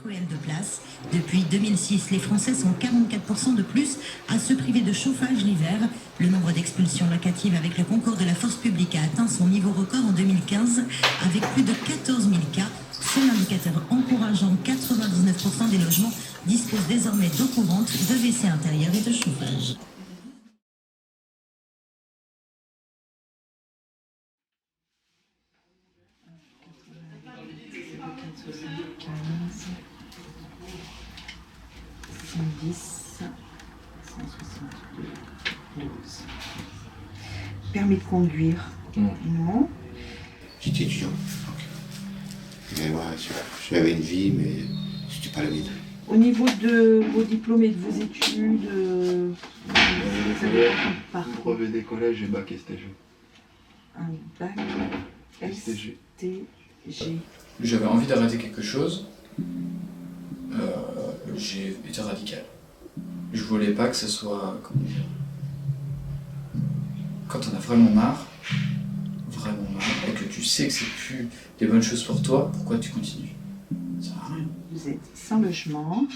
réel de place. Depuis 2006, les Français sont 44% de plus à se priver de chauffage l'hiver. Le nombre d'expulsions locatives avec le concours de la force publique a atteint son niveau record en 2015 avec plus de 14 000 cas. Seul indicateur encourageant, 99% des logements disposent désormais d'eau courante, de WC intérieur et de chauffage. Permis de conduire? Non. J'étais étudiant. Mais ouais, j'avais une vie, mais c'était pas la mienne. Au niveau de vos diplômes et de vos études, vous avez un parcours? Brevet des collèges et bac STG. Un bac STG. J'avais envie d'arrêter quelque chose. J'ai été radical. Je voulais pas que ce soit, comment dire, quand on a vraiment marre, et que tu sais que c'est plus des bonnes choses pour toi, pourquoi tu continues? Ça sert à rien. Vous êtes sans logement.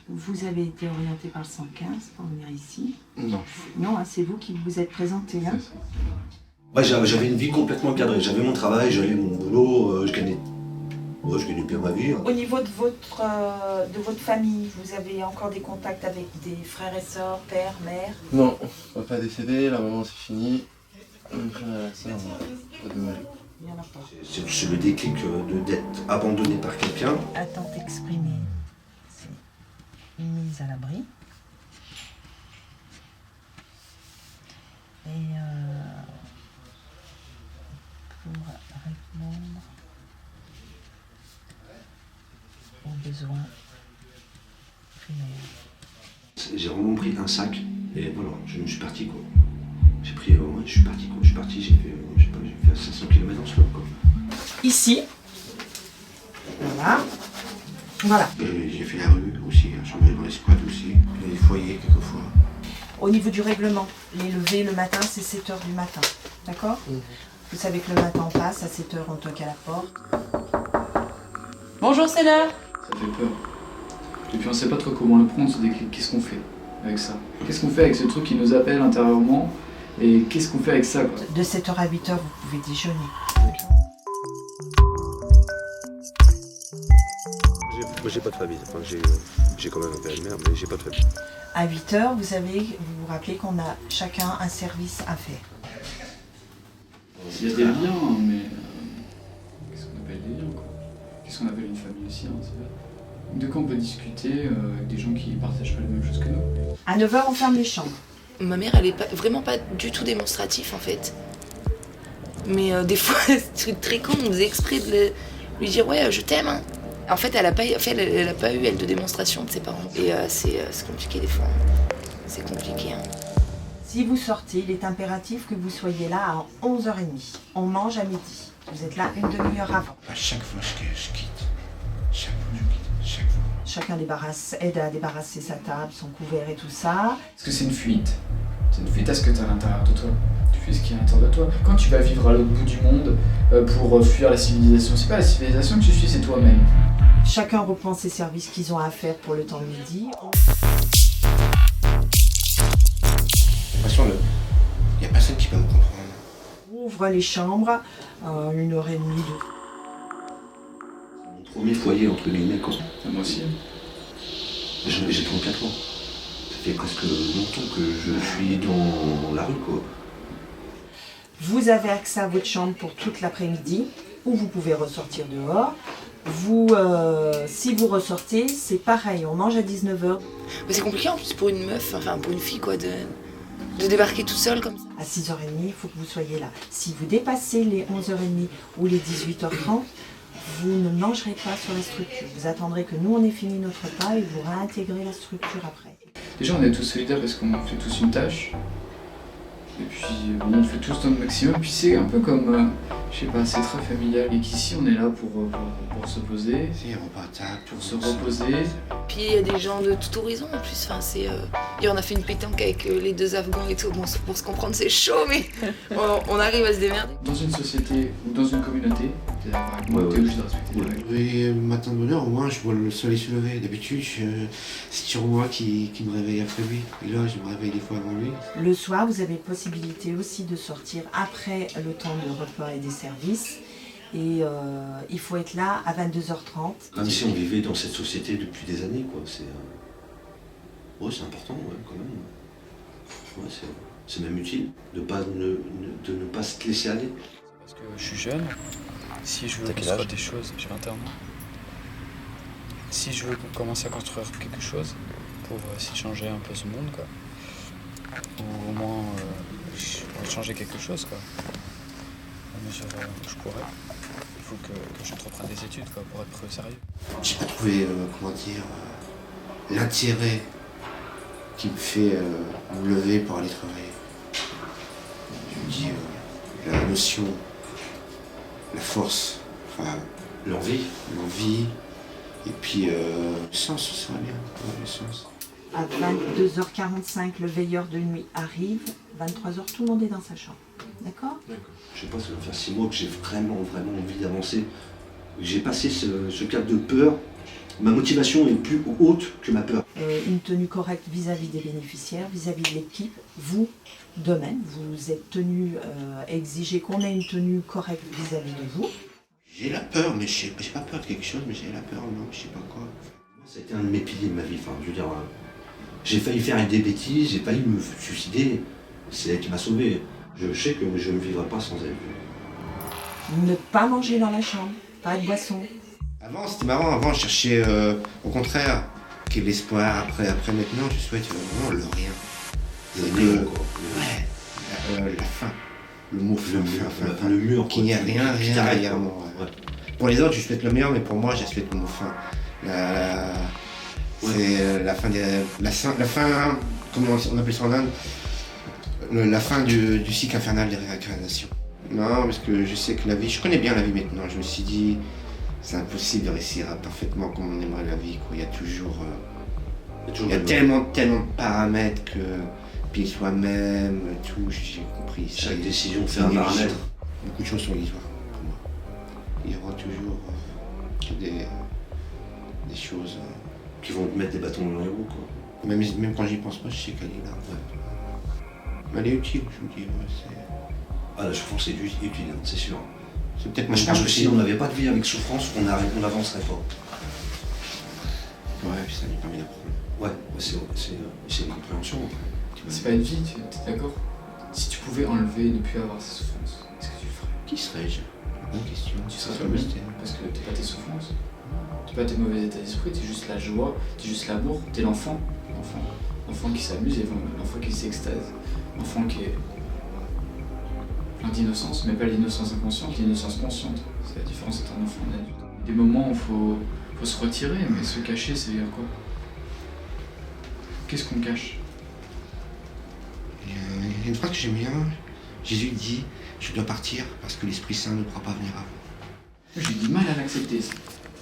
Vous avez été orienté par le 115 pour venir ici. Non. Non, hein, c'est vous qui vous êtes présenté. Hein. Ouais, j'avais une vie complètement cadrée. J'avais mon travail, j'allais mon boulot, je gagnais bien ma vie. Hein. Au niveau de votre famille, vous avez encore des contacts avec des frères et sœurs, père, mère? Non, papa est décédé, la maman c'est fini. Mon frère et la sœur, pas de mal. Il n'y en a pas. C'est le déclic d'être abandonné par quelqu'un. Attente exprimée, c'est une mise à l'abri. Et pour répondre aux besoins primaires. J'ai vraiment pris un sac et voilà, je suis parti quoi. J'ai pris, je suis parti quoi. Je suis parti, j'ai fait, je sais pas, j'ai fait 500 km en slow quoi. Ici, voilà. J'ai fait la rue aussi, chambre dans les squats aussi, les foyers quelquefois. Au niveau du règlement, les levées le matin, c'est 7h du matin, d'accord? Vous savez que le matin on passe, à 7h on toque à la porte. Bonjour, c'est l'heure. Ça fait peur. Et puis on sait pas trop comment le prendre, ce déclic. Qu'est-ce qu'on fait avec ça? Qu'est-ce qu'on fait avec ce truc qui nous appelle intérieurement? Et qu'est-ce qu'on fait avec ça quoi? De 7h à 8h, vous pouvez déjeuner. Moi j'ai pas de famille, enfin, j'ai quand même un père et une mère, mais j'ai pas de famille. À 8h, vous vous rappelez qu'on a chacun un service à faire. Il y a des liens, mais qu'est-ce qu'on appelle des liens quoi? Qu'est-ce qu'on appelle une famille aussi hein, c'est vrai. De quoi on peut discuter avec des gens qui partagent pas les mêmes choses que nous? À 9h, on ferme les chambres. Ma mère, elle est vraiment pas du tout démonstrative en fait. Mais des fois, c'est très con, on faisait exprès de lui dire ouais, je t'aime. Hein. En fait, elle a pas eu elle de démonstration de ses parents. Et c'est compliqué des fois. C'est compliqué. Hein. Si vous sortez, il est impératif que vous soyez là à 11h30. On mange à midi. Vous êtes là une demi-heure avant. À chaque fois je quitte. Chaque fois je quitte. Chaque fois. Chacun aide à débarrasser sa table, son couvert et tout ça. Est-ce que c'est une fuite? C'est une fuite à ce que tu as à l'intérieur de toi. Tu fais ce qui est à l'intérieur de toi. Quand tu vas vivre à l'autre bout du monde pour fuir la civilisation, c'est pas la civilisation que tu suis, c'est toi-même. Chacun reprend ses services qu'ils ont à faire pour le temps de midi. J'ai l'impression qu'il n'y a personne qui peut me comprendre. On ouvre les chambres, 1h30 de... Mon premier foyer entre guillemets quoi. Moi aussi. J'ai 34 ans. Ça fait presque longtemps que je suis dans la rue quoi. Vous avez accès à votre chambre pour toute l'après-midi, ou vous pouvez ressortir dehors. Si vous ressortez, c'est pareil, on mange à 19h. Mais c'est compliqué en plus pour une meuf, enfin pour une fille quoi, de débarquer toute seule comme ça. À 6h30, il faut que vous soyez là. Si vous dépassez les 11h30 ou les 18h30, vous ne mangerez pas sur la structure. Vous attendrez que nous on ait fini notre repas et vous réintégrez la structure après. Déjà on est tous solidaires parce qu'on fait tous une tâche. Et puis on fait tous notre maximum. Puis c'est un peu comme Je sais pas, c'est très familial. Et qu'ici, on est là pour se poser, C'est un repas à table, pour se reposer. Puis il y a des gens de tout horizon en plus. Enfin, et on a fait une pétanque avec les 2 Afghans et tout. Bon, pour se comprendre, c'est chaud, mais on arrive à se démerder. Dans une société ou dans une communauté, t'es d'accord avec moi, t'es obligé de respecter les règles. Oui, matin de bonheur, au moins je vois le soleil se lever. D'habitude, c'est toujours moi qui me réveille après lui. Et là, je me réveille des fois avant lui. Le soir, vous avez possibilité aussi de sortir après le temps de repas et des services. Et il faut être là à 22h30. Comme si on vivait dans cette société depuis des années, quoi. C'est important, ouais, quand même. Ouais, c'est même utile de ne pas se laisser aller. Parce que je suis jeune, si je veux construire des choses, j'ai 21 ans. Si je veux commencer à construire quelque chose pour essayer de changer un peu ce monde, quoi, ou au moins changer quelque chose, quoi, à mesure où je pourrais, il faut que j'entreprenne des études, quoi, pour être pris au sérieux. J'ai pas trouvé, l'intérêt qui me fait me lever pour aller travailler. Je me dis, la notion, la force, enfin, L'envie. Et puis, le sens, ça serait bien. Ouais, le sens. À 22h45, le veilleur de nuit arrive. 23h, tout le monde est dans sa chambre. D'accord? Je sais pas, ça va faire 6 mois que j'ai vraiment envie d'avancer. J'ai passé ce cap de peur. Ma motivation est plus haute que ma peur. Une tenue correcte vis-à-vis des bénéficiaires, vis-à-vis de l'équipe. Vous, de même, vous êtes tenu, exigez qu'on ait une tenue correcte vis-à-vis de vous. J'ai la peur, mais j'ai pas peur de quelque chose, mais j'ai la peur, non, je sais pas quoi. Ça a été un de mes piliers de ma vie. Enfin, je veux dire, j'ai failli faire des bêtises, j'ai failli me suicider. C'est elle qui m'a sauvé. Je sais que je ne vivrai pas sans elle. Ne pas manger dans la chambre, pas de boisson. Avant, c'était marrant, avant, je cherchais, au contraire, quel l'espoir. Après, maintenant, je souhaite vraiment le rien. Le néant, quoi. Ouais, la fin. Le mot fin, Le mur, qu'il n'y a rien derrière moi. Ouais. Pour les autres, je souhaite le meilleur, mais pour moi, je souhaite le mot fin. C'est la fin la fin, comment on appelle ça en Inde, la fin du cycle infernal des réincarnations. Non, parce que je sais que la vie, je connais bien la vie maintenant. Je me suis dit, c'est impossible de réussir parfaitement comme on aimerait la vie, quoi. Il y a toujours, il y a tellement de paramètres que, puis soi-même, tout, j'ai compris. Chaque décision fait un paramètre. Beaucoup de choses sont illusoires pour moi. Il y aura toujours des choses. Qui vont te mettre des bâtons dans les roues, quoi. Même quand j'y pense pas, je sais qu'elle est là. Mais elle est utile, je me dis. Ouais, Ah, la souffrance est utile, c'est sûr. c'est peut-être Moi, je pense que si on n'avait pas de vie avec souffrance, on n'avancerait pas. Ouais, ça lui permet d'apprendre. Ouais, c'est une compréhension. C'est pas une vie, t'es d'accord? Si tu pouvais enlever et ne plus avoir ces souffrances, est-ce que tu le ferais? Qui serais-je? Bonne question. Tu serais toi-même, parce que t'es pas tes souffrances, t'es pas tes mauvais états d'esprit, t'es juste la joie, t'es juste l'amour, t'es l'enfant qui s'amuse, et l'enfant qui s'extase, l'enfant qui est plein d'innocence, mais pas l'innocence inconsciente, l'innocence consciente. C'est la différence entre un enfant et un adulte. Des moments où faut se retirer, mais se cacher, c'est dire quoi? Qu'est-ce qu'on cache? Il y a une phrase que j'aime bien. Jésus dit, je dois partir parce que l'Esprit Saint ne pourra pas venir avant. J'ai du mal à l'accepter, ça.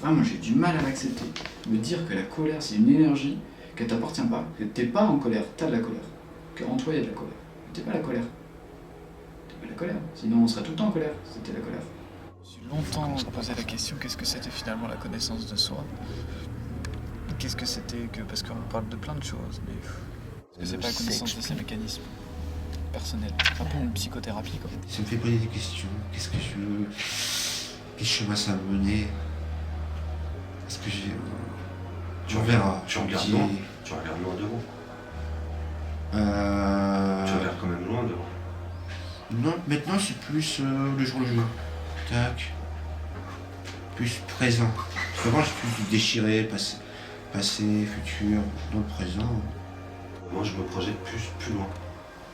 Vraiment, j'ai du mal à l'accepter. Me dire que la colère, c'est une énergie, qu'elle t'appartient pas, que t'es pas en colère, t'as de la colère. Qu'en toi, il y a de la colère. T'es pas la colère. T'es pas la colère. Sinon, on serait tout le temps en colère, si c'était la colère. Je me suis longtemps posé la question, qu'est-ce que c'était finalement la connaissance de soi? Qu'est-ce que c'était que... Parce qu'on parle de plein de choses, mais... Est-ce que c'est pas la connaissance de ces mécanismes personnels? Un peu une psychothérapie, quoi. Ça me fait poser des questions. Qu'est-ce que je veux? Quel chemin ça va mener? Est-ce que j'ai... Tu verras. Tu regardes loin. Tu regardes loin devant. Tu regardes quand même loin devant. Non, maintenant c'est plus le jour le jour. Tac. Plus présent. Parce qu'avant j'ai plus déchiré, passé, futur, dans le présent. Moi je me projette plus loin.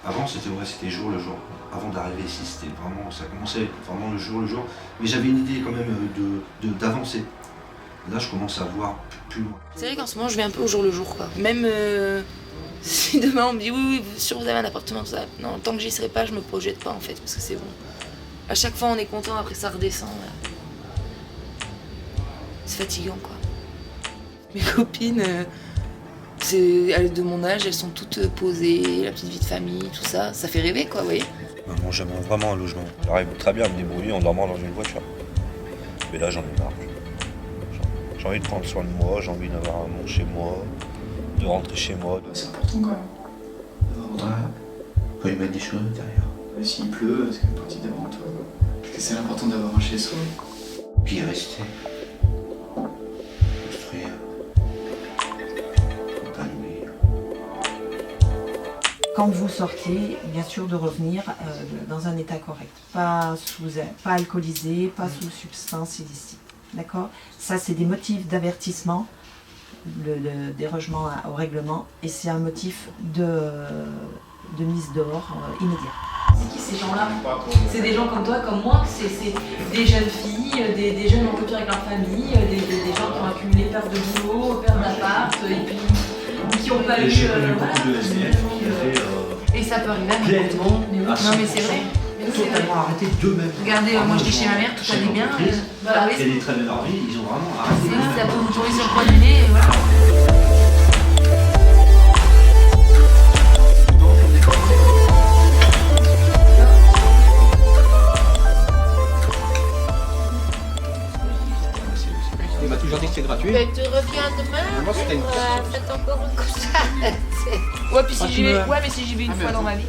Avant c'était jour le jour. Avant d'arriver ici, c'était vraiment, ça commençait vraiment le jour. Mais j'avais une idée quand même d'avancer. Là je commence à voir plus loin. C'est vrai qu'en ce moment je vais un peu au jour le jour, quoi. Même si demain on me dit oui, sûr vous avez un appartement, ça. Non, tant que j'y serai pas, je me projette pas en fait, parce que c'est bon. À chaque fois on est content, après ça redescend. Là. C'est fatigant quoi. Mes copines, elles de mon âge, elles sont toutes posées, la petite vie de famille, tout ça. Ça fait rêver quoi, vous voyez. Moi j'aimerais vraiment un logement. J'arrive très bien à me débrouiller en dormant dans une voiture. Mais là j'en ai marre. J'ai envie de prendre soin de moi, j'ai envie d'avoir mon chez moi, de rentrer chez moi. C'est important quand même. D'avoir autant. Faut y mettre des choses derrière. S'il pleut, c'est une partie d'avant toi. Parce que c'est important d'avoir un chez soi. Puis y rester. Construire. Épanouir. Quand vous sortez, bien sûr de revenir dans un état correct. Pas alcoolisé, pas sous substance illicite. D'accord? Ça, c'est des motifs d'avertissement, le dérogement au règlement, et c'est un motif de mise dehors immédiat. C'est qui ces gens-là? C'est des gens comme toi, comme moi, c'est des jeunes filles, des jeunes en rupture avec leur famille, des gens qui ont accumulé perte de boulot, perte d'appart, et puis qui n'ont pas eu... Et ça peut arriver à n'importe qui. Non mais c'est vrai. Totalement arrêté d'eux-mêmes. Regardez, moi je dis chez ma mère, tout allait bien. Voilà, oui. Il y a des traits de leur vie, ils ont vraiment arrêté. Ça peut vous tomber sur le coin du nez, et voilà. Il m'a toujours dit que c'était gratuit. Mais tu reviens demain pour faites encore une couchade. Ouais, puis si j'y vais, mais si j'y vais une fois dans ma vie.